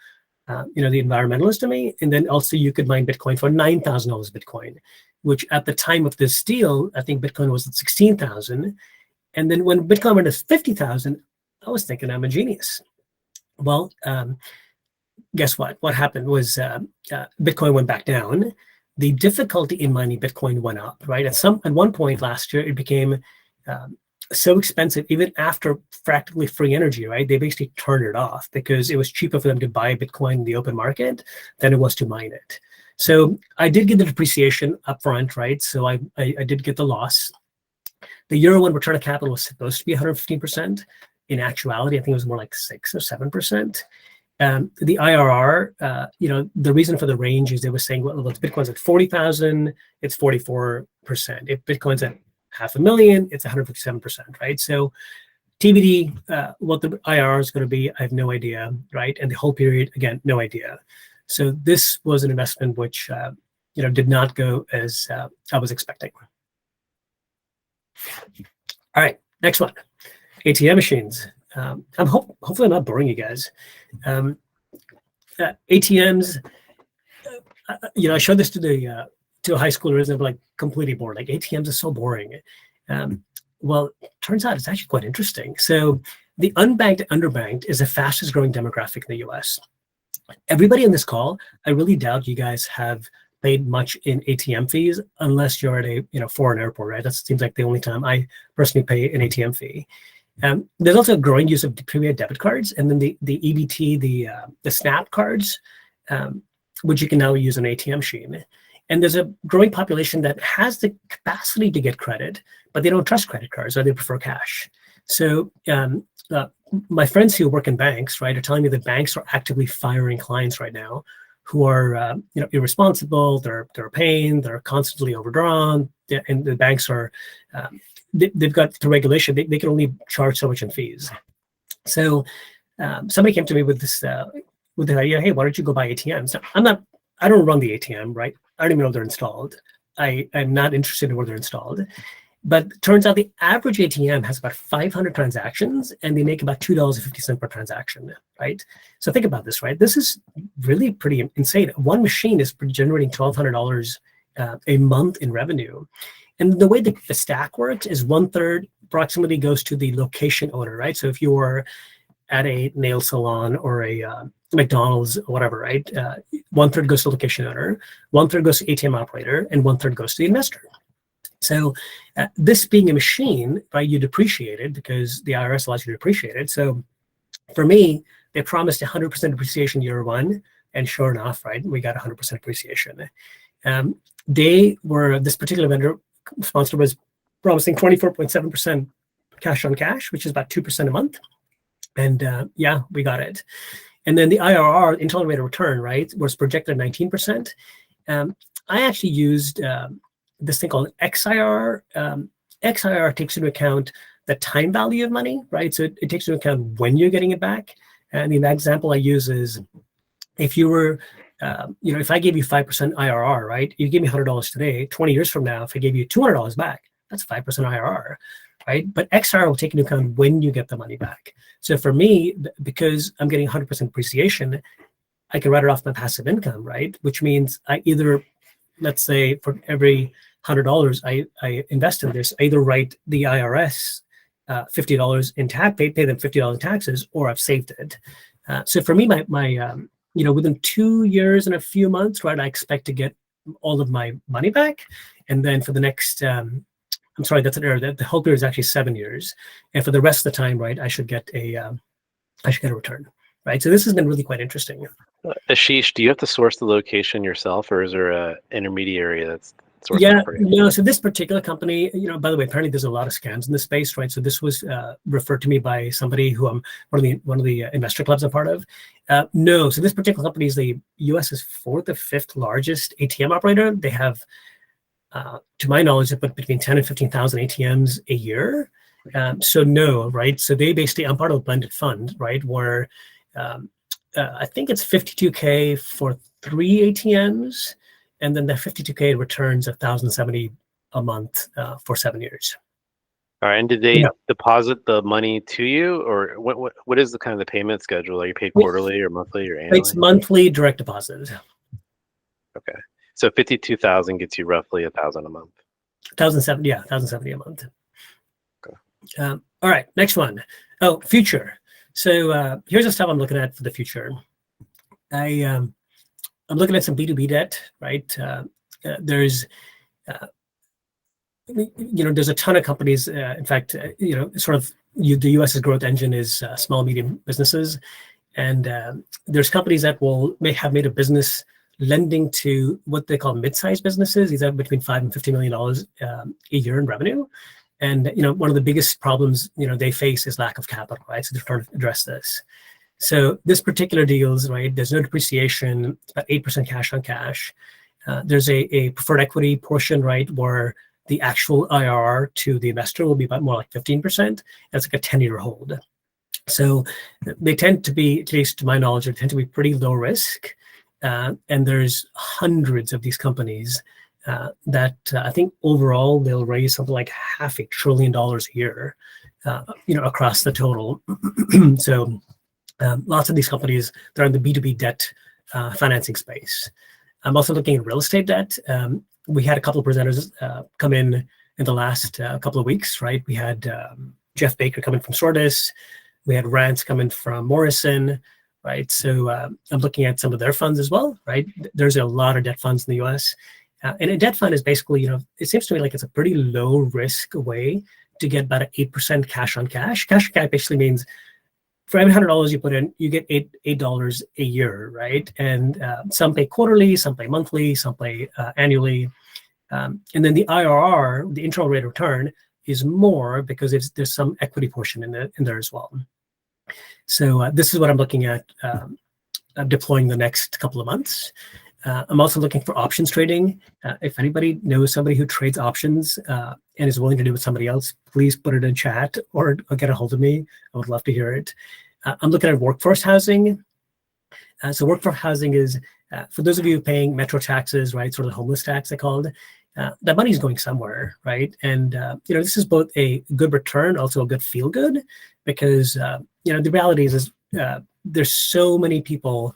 the environmentalist to me. And then also you could mine Bitcoin for $9,000 Bitcoin, which at the time of this deal, I think Bitcoin was at 16,000. And then when Bitcoin went to 50,000, I was thinking I'm a genius. Well, guess what? What happened was Bitcoin went back down. The difficulty in mining Bitcoin went up, right? At one point last year, it became so expensive, even after practically free energy, right? They basically turned it off because it was cheaper for them to buy Bitcoin in the open market than it was to mine it. So I did get the depreciation upfront, right? So I did get the loss. The year one return of capital was supposed to be 115%. In actuality, I think it was more like 6 or 7%. The IRR, the reason for the range is they were saying, well, if Bitcoin's at 40,000, it's 44%. If Bitcoin's at 500,000, it's 157%, right? So TBD, what the IRR is going to be, I have no idea, right? And the whole period, again, no idea. So this was an investment which, did not go as I was expecting. All right, next one, ATM machines. Hopefully I'm not boring you guys. ATMs, I showed this to high schoolers and they're like completely bored. Like ATMs are so boring. Well, turns out it's actually quite interesting. So the unbanked, underbanked is the fastest growing demographic in the US. Everybody on this call, I really doubt you guys have paid much in ATM fees unless you're at a foreign airport, right? That seems like the only time I personally pay an ATM fee. There's also a growing use of prepaid debit cards, and then the EBT, the SNAP cards, which you can now use on an ATM machine. And there's a growing population that has the capacity to get credit, but they don't trust credit cards or they prefer cash. So my friends who work in banks, right, are telling me that banks are actively firing clients right now who are irresponsible. They're a pain. They're constantly overdrawn, and the banks are. They've got the regulation. They can only charge so much in fees. So somebody came to me with this with the idea, hey, why don't you go buy ATMs? I don't run the ATM, right? I don't even know they're installed. I'm not interested in where they're installed. But turns out the average ATM has about 500 transactions, and they make about $2.50 per transaction, right? So think about this, right? This is really pretty insane. One machine is generating $1,200 a month in revenue. And the way the stack works is 1/3 approximately goes to the location owner, right? So if you're at a nail salon or a McDonald's or whatever, right? 1/3 goes to the location owner, 1/3 goes to ATM operator, and 1/3 goes to the investor. So this being a machine, right, you depreciate it because the IRS allows you to depreciate it. So for me, they promised 100% depreciation year one, and sure enough, right, we got 100% depreciation. This particular vendor sponsor was promising 24.7% cash on cash, which is about 2% a month. And yeah, we got it. And then the IRR, internal rate of return, right, was projected 19%. I actually used this thing called XIR. XIR takes into account the time value of money, right? So it takes into account when you're getting it back. And the example I use is if you were, if I gave you 5% IRR, right? You give me $100 today, 20 years from now, if I gave you $200 back, that's 5% IRR, right? But XIR will take into account when you get the money back. So for me, because I'm getting 100% depreciation, I can write it off my passive income, right? Which means I either, let's say for every $100 I invest in this, I either write the IRS $50 in tax, pay them $50 in taxes, or I've saved it. So for me, my within 2 years and a few months, right, I expect to get all of my money back. And then for the next, I'm sorry, that's an error. The whole period is actually 7 years. And for the rest of the time, right, I should get a return, right? So this has been really quite interesting. Ashish, do you have to source the location yourself, or is there an intermediary that's sourcing Yeah, for you? no. So this particular company, by the way, apparently there's a lot of scams in this space, right? So this was referred to me by somebody who I'm one of the investor clubs I'm part of. No, so this particular company is the U.S.'s 4th or 5th largest ATM operator. They have, to my knowledge, they put between 10 and 15,000 ATMs a year. So no, right? So they basically, I'm part of a blended fund, right? Where I think it's $52K for 3 ATMs. And then the $52K returns $1,070 a month for 7 years. All right, and did they deposit the money to you, or what is the kind of the payment schedule? Are you paid quarterly or monthly or annually? It's monthly direct deposit. Okay, so 52,000 gets you roughly $1,000 a month. $1,070 a month. Okay. All right, next one. Oh, future. So here's the stuff I'm looking at for the future. I'm looking at some B2B debt, right? There's a ton of companies. In fact, the U.S.'s growth engine is small, medium businesses. And there's companies that may have made a business lending to what they call mid-sized businesses. These are between $5 and $50 million a year in revenue. And, one of the biggest problems, they face is lack of capital, right? So they're trying to address this. So this particular deals, right, there's no depreciation, it's about 8% cash on cash. There's a preferred equity portion, right, where the actual IRR to the investor will be about more like 15%. That's like a 10-year hold. So they tend to be, at least to my knowledge, they tend to be pretty low risk. And there's hundreds of these companies that I think overall they'll raise something like $500 billion a year, across the total. So lots of these companies, they're in the B2B debt financing space. I'm also looking at real estate debt. We had a couple of presenters come in the last couple of weeks, right? We had Jeff Baker coming from Sordis. We had Rance coming from Morrison, right? So I'm looking at some of their funds as well, right? There's a lot of debt funds in the US. And a debt fund is basically, it seems to me like it's a pretty low risk way to get about an 8% cash on cash. Cash on cash basically means for every $100 you put in, you get $8 a year, right? And some pay quarterly, some pay monthly, some pay annually. And then the IRR, the internal rate of return, is more because there's some equity portion in there as well. So this is what I'm looking at deploying the next couple of months. I'm also looking for options trading. If anybody knows somebody who trades options and is willing to do it with somebody else, please put it in chat or get a hold of me. I would love to hear it. I'm looking at workforce housing. So workforce housing is, for those of you paying metro taxes, right, sort of the homeless tax I called, that money is going somewhere, right? And this is both a good return, also a good feel good, because the reality is there's so many people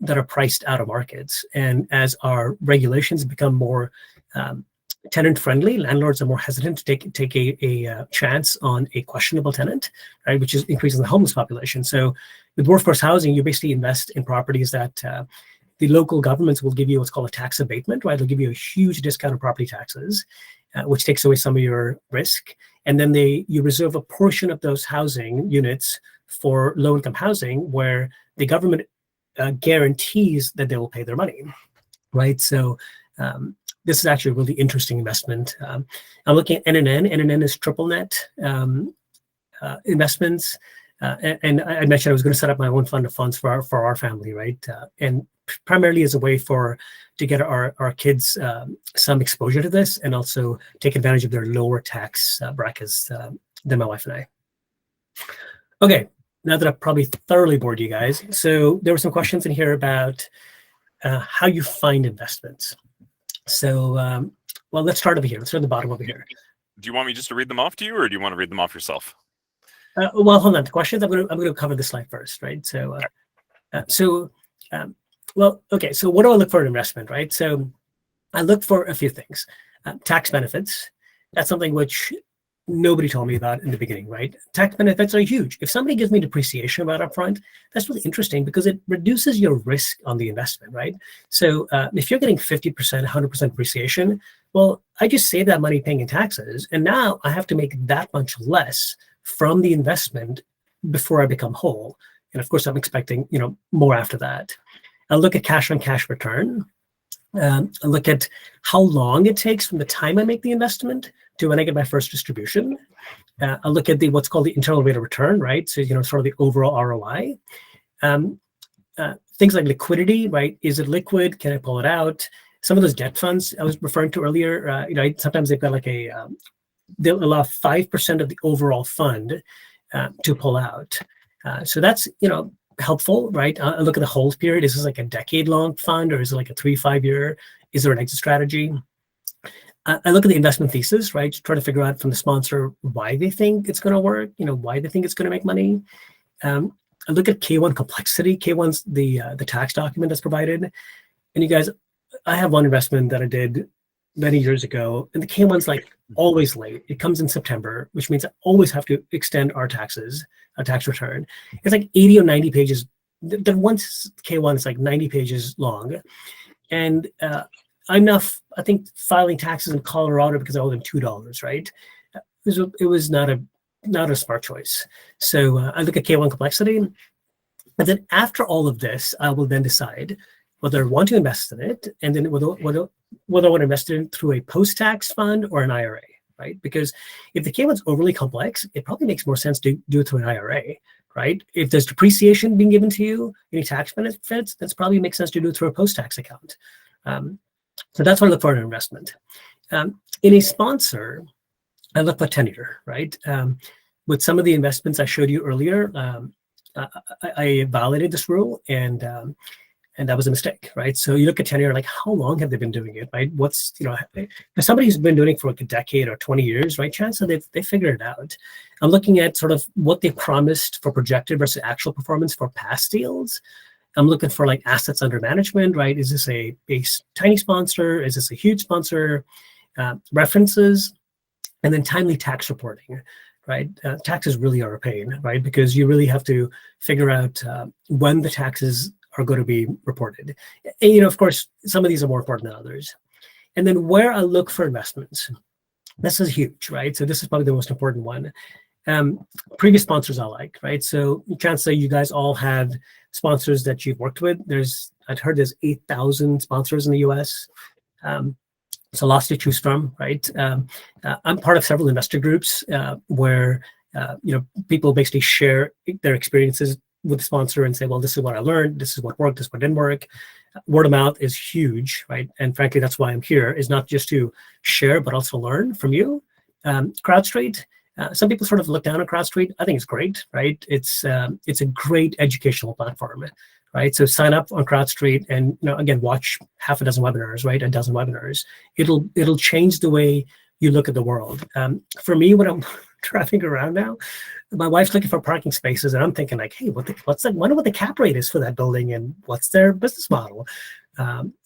that are priced out of markets, and as our regulations become more tenant friendly, landlords are more hesitant to take a chance on a questionable tenant, right? Which is increasing the homeless population. So with workforce housing, you basically invest in properties that the local governments will give you what's called a tax abatement, right? They'll give you a huge discount on property taxes, which takes away some of your risk. And then you reserve a portion of those housing units for low-income housing, where the government guarantees that they will pay their money, right? So this is actually a really interesting investment. I'm looking at NNN. NNN is triple net investments. And I mentioned I was going to set up my own fund of funds for our family, right? And primarily as a way to get our kids some exposure to this, and also take advantage of their lower tax brackets than my wife and I. Okay, now that I've probably thoroughly bored you guys, so there were some questions in here about how you find investments. So, well, let's start over here. Let's start at the bottom over here. Do you want me just to read them off to you, or do you want to read them off yourself? Well, hold on. The questions I'm going to cover this slide first, right? So, well, okay. So, what do I look for in investment, right? So, I look for a few things. Tax benefits. That's something which nobody told me about in the beginning, right? Tax benefits are huge. If somebody gives me depreciation right up front, that's really interesting because it reduces your risk on the investment, right? So if you're getting 50%, 100% depreciation, well, I just save that money paying in taxes, and now I have to make that much less from the investment before I become whole. And of course, I'm expecting more after that. I'll look at cash on cash return. I look at how long it takes from the time I make the investment to when I get my first distribution. I look at what's called the internal rate of return, right? So, sort of the overall ROI. Things like liquidity, right? Is it liquid? Can I pull it out? Some of those debt funds I was referring to earlier, sometimes they've got like they'll allow 5% of the overall fund to pull out. So that's, helpful, right? I look at the hold period. Is this like a decade-long fund, or is it like a 3-5 year? Is there an exit strategy? I look at the investment thesis, right? Try to figure out from the sponsor why they think it's going to work, why they think it's going to make money. I look at K1 complexity. K1's the tax document that's provided. And you guys, I have one investment that I did many years ago, and the K1's like always late. It comes in September, which means I always have to extend our tax return. It's like 80 or 90 pages. The once K1 is like 90 pages long. And I'm now, I think, filing taxes in Colorado because I owe them $2, right? It was not a smart choice. So I look at K1 complexity. And then after all of this, I will then decide whether I want to invest in it, and then whether I want to invest in it through a post-tax fund or an IRA, right? Because if the K1's overly complex, it probably makes more sense to do it through an IRA, right? If there's depreciation being given to you, any tax benefits, that's probably makes sense to do it through a post-tax account. So that's what I look for in an investment. In a sponsor, I look for tenure, right? With some of the investments I showed you earlier, I violated this rule, and that was a mistake, right? So you look at tenure, like how long have they been doing it, right? What's, if somebody who's been doing it for like a decade or 20 years, right? Chances are they figured it out. I'm looking at sort of what they promised for projected versus actual performance for past deals. I'm looking for like assets under management, right? Is this a tiny sponsor? Is this a huge sponsor? References, and then timely tax reporting, right? Taxes really are a pain, right? Because you really have to figure out when the taxes are going to be reported. And, of course, some of these are more important than others. And then where I look for investments, this is huge, right? So this is probably the most important one. Previous sponsors I like, right? So chances are you guys all have sponsors that you've worked with. I'd heard there's 8,000 sponsors in the US. So lots to choose from, right? I'm part of several investor groups where, people basically share their experiences with the sponsor and say, well, this is what I learned, this is what worked, this is what didn't work. Word of mouth is huge, right? And frankly, that's why I'm here, is not just to share, but also learn from you. CrowdStreet, some people sort of look down on CrowdStreet. I think it's great, right? It's a great educational platform, right? So sign up on CrowdStreet and again, watch half a dozen webinars, right? A dozen webinars. It'll change the way you look at the world. For me, when I'm driving around now, my wife's looking for parking spaces, and I'm thinking like, hey, wonder what the cap rate is for that building, and what's their business model?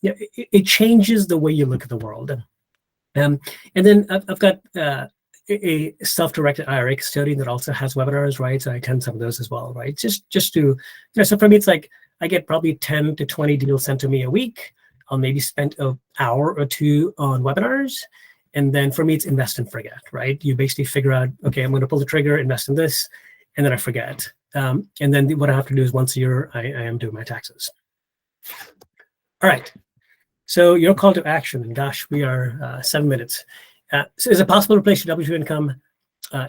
It changes the way you look at the world. And then I've got a self-directed IRA custodian that also has webinars, right? So I attend some of those as well, right? Just to, so for me, it's like I get probably 10 to 20 deals sent to me a week. I'll maybe spend an hour or two on webinars. And then for me, it's invest and forget, right? You basically figure out, okay, I'm going to pull the trigger, invest in this, and then I forget. And then what I have to do is once a year, I am doing my taxes. All right. So your call to action, and gosh, we are 7 minutes. So is it possible to replace your W-2 income?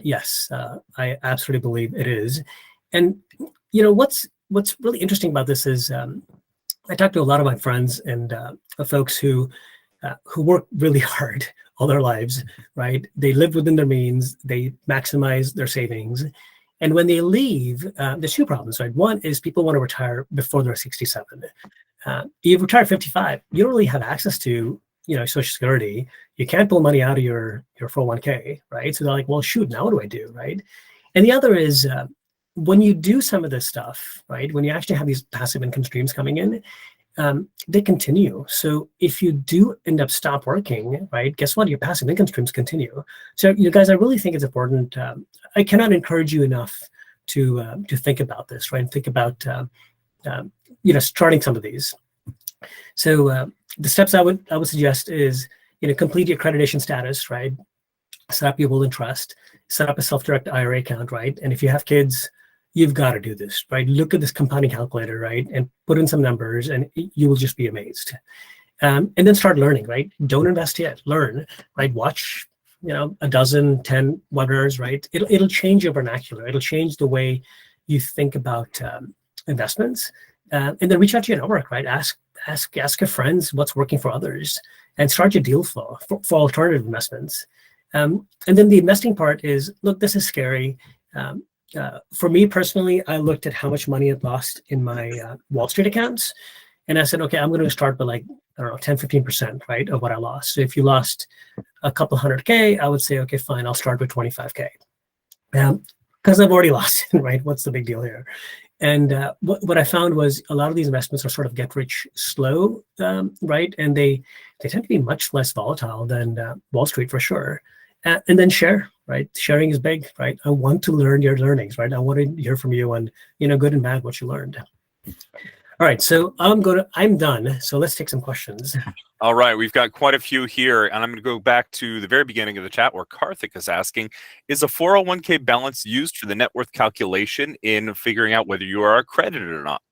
Yes, I absolutely believe it is. And what's really interesting about this is I talk to a lot of my friends and folks who work really hard all their lives, right? They live within their means, they maximize their savings. And when they leave, there's two problems, right? One is people want to retire before they're 67. You retire at 55, you don't really have access to, Social Security. You can't pull money out of your 401k, right? So they're like, well, shoot, now what do I do, right? And the other is when you do some of this stuff, right? When you actually have these passive income streams coming in, they continue. So if you do end up stop working, right, guess what? Your passive income streams continue. So you guys, I really think it's important. I cannot encourage you enough to think about this, right? And think about starting some of these. So the steps I would suggest is complete your accreditation status, right? Set up your will and trust. Set up a self-directed IRA account, right? And if you have kids, you've got to do this, right? Look at this compounding calculator, right? And put in some numbers and you will just be amazed. And then start learning, right? Don't invest yet, learn, right? Watch, a dozen, 10 webinars, right? It'll change your vernacular. It'll change the way you think about investments. And then reach out to your network, right? Ask your friends what's working for others and start your deal flow for alternative investments. And then the investing part is, look, this is scary. For me personally, I looked at how much money I'd lost in my Wall Street accounts. And I said, okay, I'm going to start with 10, 15%, right, of what I lost. So if you lost a couple $100K, I would say, okay, fine, I'll start with 25K. Because I've already lost it, right? What's the big deal here? And what I found was a lot of these investments are sort of get rich slow, right? And they tend to be much less volatile than Wall Street for sure. And then share, right? Sharing is big, right? I want to learn your learnings, right? I want to hear from you on, good and bad, what you learned. All right, so I'm done. So let's take some questions. All right, we've got quite a few here, and I'm going to go back to the very beginning of the chat where Karthik is asking, is a 401k balance used for the net worth calculation in figuring out whether you are accredited or not?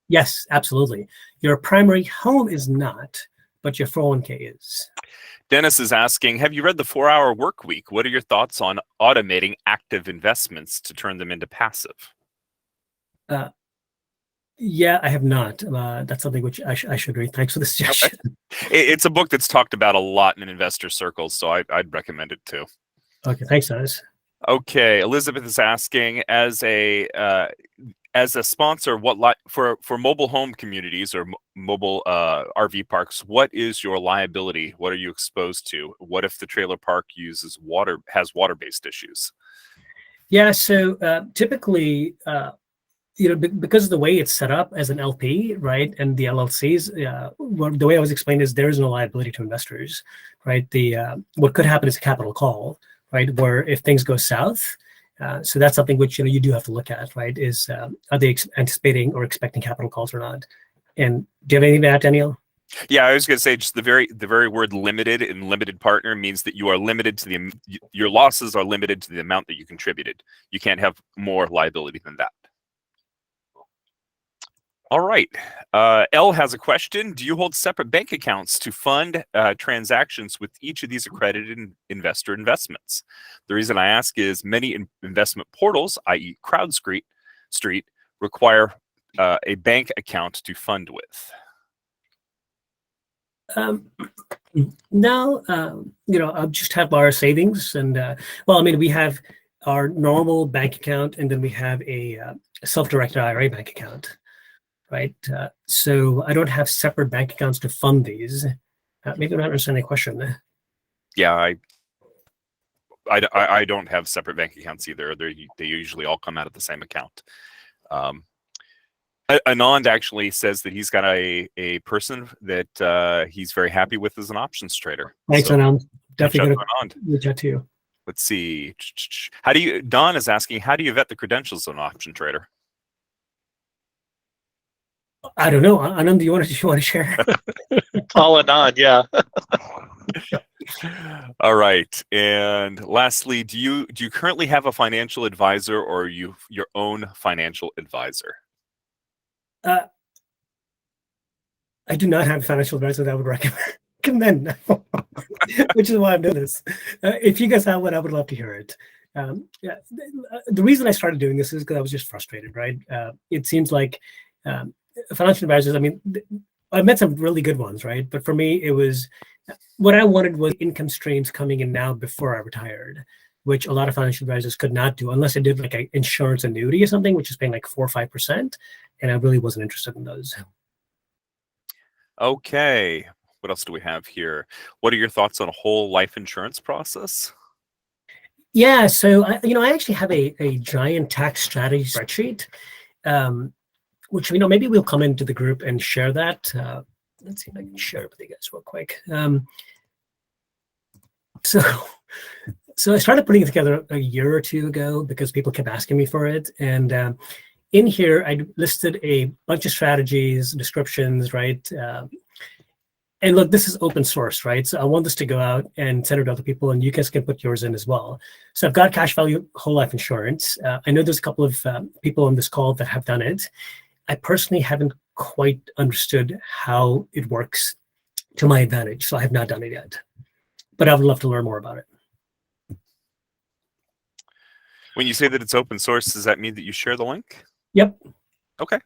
Yes, absolutely. Your primary home is not, but your 401k is. Dennis is asking, have you read the 4-Hour Work Week? What are your thoughts on automating active investments to turn them into passive? Yeah, I have not. That's something which I should read. Thanks for the suggestion. Okay. It's a book that's talked about a lot in investor circles, so I'd recommend it too. Okay, thanks, Dennis. Okay, Elizabeth is asking, as a sponsor, for mobile home communities or mobile RV parks, what is your liability? What are you exposed to? What if the trailer park has water-based issues? Yeah, so typically, because of the way it's set up as an LP, right, and the LLCs, the way I was explained is there is no liability to investors, right? What could happen is a capital call, right, where if things go south. So that's something which you do have to look at, right? Is are they anticipating or expecting capital calls or not? And do you have anything to add, Daniel? Yeah, I was going to say just the very word limited and limited partner means that you are limited to your losses are limited to the amount that you contributed. You can't have more liability than that. All right. L has a question. Do you hold separate bank accounts to fund transactions with each of these accredited investor investments? The reason I ask is many investment portals, i.e. CrowdStreet, require a bank account to fund with. No, I'll just have our savings and, we have our normal bank account and then we have a self-directed IRA bank account. right? So I don't have separate bank accounts to fund these. Maybe I'm not understanding the question. Yeah, I don't have separate bank accounts either. They usually all come out of the same account. Anand actually says that he's got a person that he's very happy with as an options trader. Thanks, So, Anand. Definitely Anand. going to reach out to you. Let's see. Don is asking, how do you vet the credentials of an option trader? I don't know. Anand, do you want to share? All Anand, yeah. All right. And lastly, do you currently have a financial advisor, or are you your own financial advisor? I do not have a financial advisor that I would recommend, which is why I'm doing this. If you guys have one, I would love to hear it. Yeah, the reason I started doing this is because I was just frustrated, right? It seems like financial advisors, I mean, I met some really good ones, right? But for me, it was what I wanted was income streams coming in now before I retired, which a lot of financial advisors could not do unless I did like an insurance annuity or something, which is paying like 4 or 5%. And I really wasn't interested in those. Okay. What else do we have here? What are your thoughts on a whole life insurance process? Yeah, so I actually have a giant tax strategy spreadsheet, which maybe we'll come into the group and share that. Let's see if I can share it with you guys real quick. So I started putting it together a year or two ago because people kept asking me for it, and in here I listed a bunch of strategies, descriptions, right? And look, this is open source, right? So I want this to go out and send it to other people, and you guys can put yours in as well. So I've got cash value whole life insurance. I know there's a couple of people on this call that have done it. I personally haven't quite understood how it works to my advantage, so I have not done it yet. But I would love to learn more about it. When you say that it's open source, does that mean that you share the link? Yep. Okay.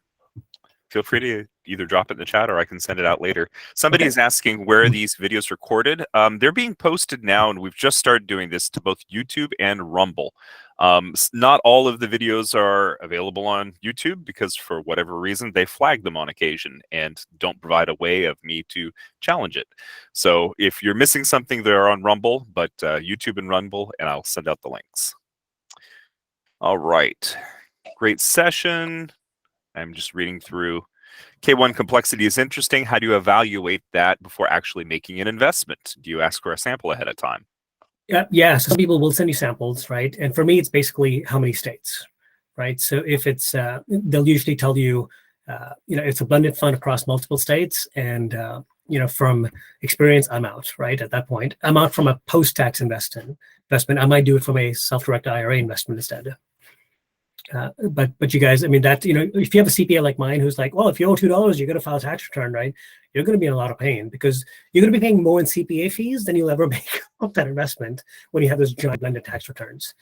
Feel free to either drop it in the chat or I can send it out later. Somebody is asking where are these videos recorded. They're being posted now, and we've just started doing this to both YouTube and Rumble. Not all of the videos are available on YouTube because for whatever reason, they flag them on occasion and don't provide a way of me to challenge it. So if you're missing something, they're on Rumble, but YouTube and Rumble, and I'll send out the links. All right. Great session. I'm just reading through. K1 complexity is interesting. How do you evaluate that before actually making an investment? Do you ask for a sample ahead of time? Yeah, so some people will send you samples, right? And for me, it's basically how many states, right? So if it's, they'll usually tell you, it's a blended fund across multiple states. And, from experience, I'm out, right? At that point, I'm out from a post-tax investment. I might do it from a self-directed IRA investment instead. But you guys, I mean, that, if you have a CPA like mine who's like, well, if you owe $2, you're going to file a tax return, right? You're going to be in a lot of pain because you're going to be paying more in CPA fees than you'll ever make off that investment when you have those giant blended tax returns.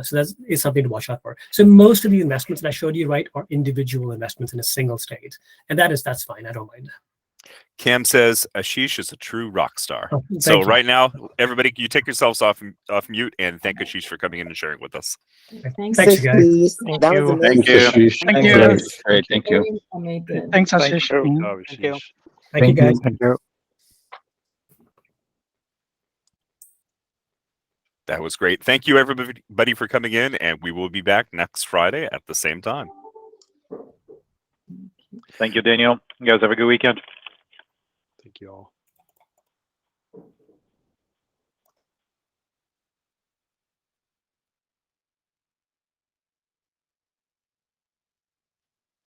So that is something to watch out for. So most of the investments that I showed you, right, are individual investments in a single state. And that's fine. I don't mind. Cam says Ashish is a true rock star. Oh, so you. Right now, everybody, you take yourselves off mute and thank Ashish for coming in and sharing with us. Thanks, Thanks, you guys. Ashish. Thank That you. was amazing. Thank you. Thank you. Great. Thank you. Thanks, Ashish. Thank you. Thank you, guys. Thank you. That was great. Thank you, everybody, for coming in, and we will be back next Friday at the same time. Thank you, Daniel. You guys have a good weekend. Thank you all.